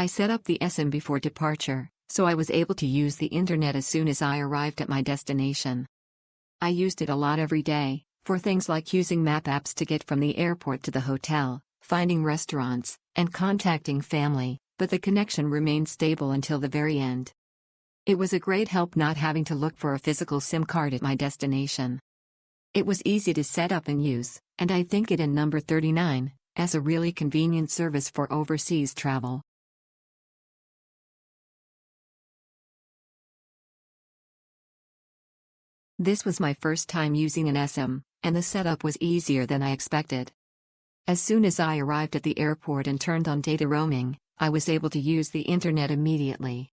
I set up the eSIM before departure, so I was able to use the internet as soon as I arrived at my destination. I used it a lot every day, for things like using map apps to get from the airport to the hotel, finding restaurants, and contacting family, but the connection remained stable until the very end. It was a great help not having to look for a physical SIM card at my destination. It was easy to set up and use, and I think it in number 39, as a really convenient service for overseas travel. This was my first time using an eSIM, and the setup was easier than I expected. As soon as I arrived at the airport and turned on data roaming, I was able to use the internet immediately.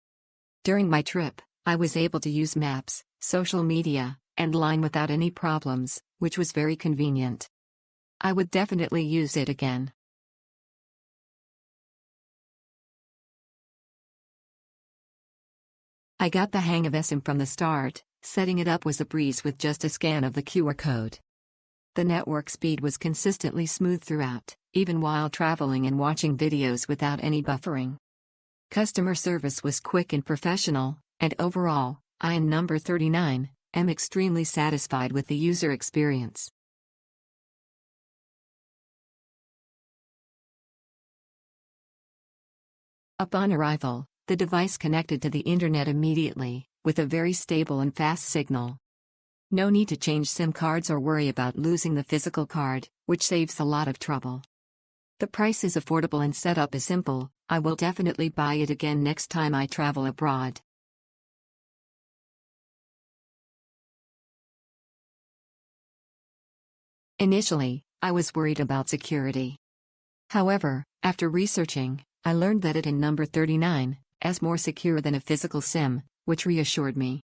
During my trip, I was able to use maps, social media, and Line without any problems, which was very convenient. I would definitely use it again. I got the hang of eSIM from the start. Setting it up was a breeze with just a scan of the QR code. The network speed was consistently smooth throughout, even while traveling and watching videos without any buffering. Customer service was quick and professional, and overall, I in number 39, am extremely satisfied with the user experience. Upon arrival, the device connected to the internet immediately, with a very stable and fast signal. No need to change SIM cards or worry about losing the physical card, which saves a lot of trouble. The price is affordable and setup is simple. I will definitely buy it again next time I travel abroad. Initially, I was worried about security. However, after researching, I learned that it in number 39 is more secure than a physical SIM, which reassured me.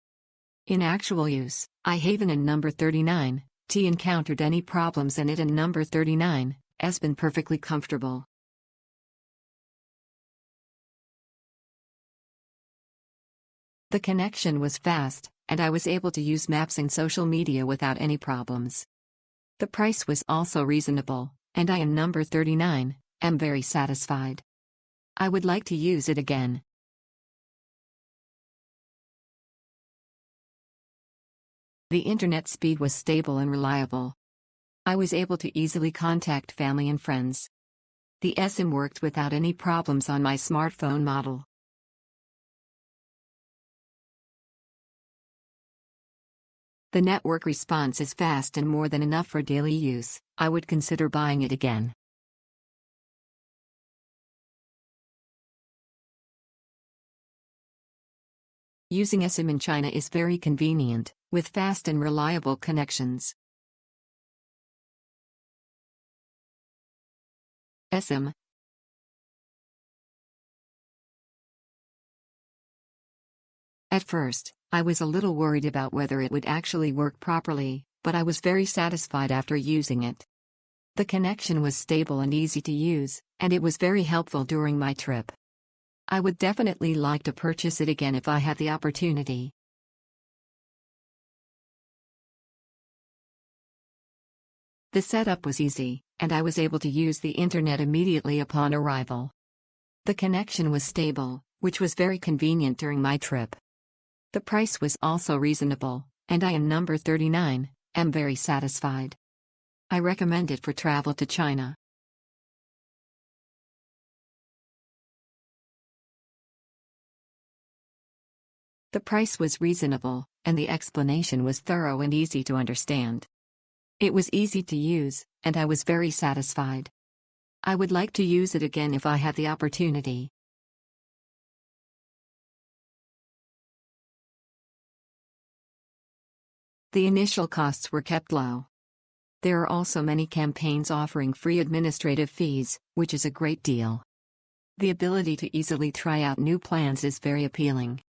In actual use, I haven't in number 39 encountered any problems, and it in number 39 has been perfectly comfortable. The connection was fast, and I was able to use maps and social media without any problems. The price was also reasonable, and I in number 39 am very satisfied. I would like to use it again. The internet speed was stable and reliable. I was able to easily contact family and friends. The eSIM worked without any problems on my smartphone model. The network response is fast and more than enough for daily use. I would consider buying it again. Using eSIM in China is very convenient, with fast and reliable connections. eSIM. At first, I was a little worried about whether it would actually work properly, but I was very satisfied after using it. The connection was stable and easy to use, and it was very helpful during my trip. I would definitely like to purchase it again if I had the opportunity. The setup was easy, and I was able to use the internet immediately upon arrival. The connection was stable, which was very convenient during my trip. The price was also reasonable, and I in number 39 am very satisfied. I recommend it for travel to China. The price was reasonable, and the explanation was thorough and easy to understand. It was easy to use, and I was very satisfied. I would like to use it again if I had the opportunity. The initial costs were kept low. There are also many campaigns offering free administrative fees, which is a great deal. The ability to easily try out new plans is very appealing.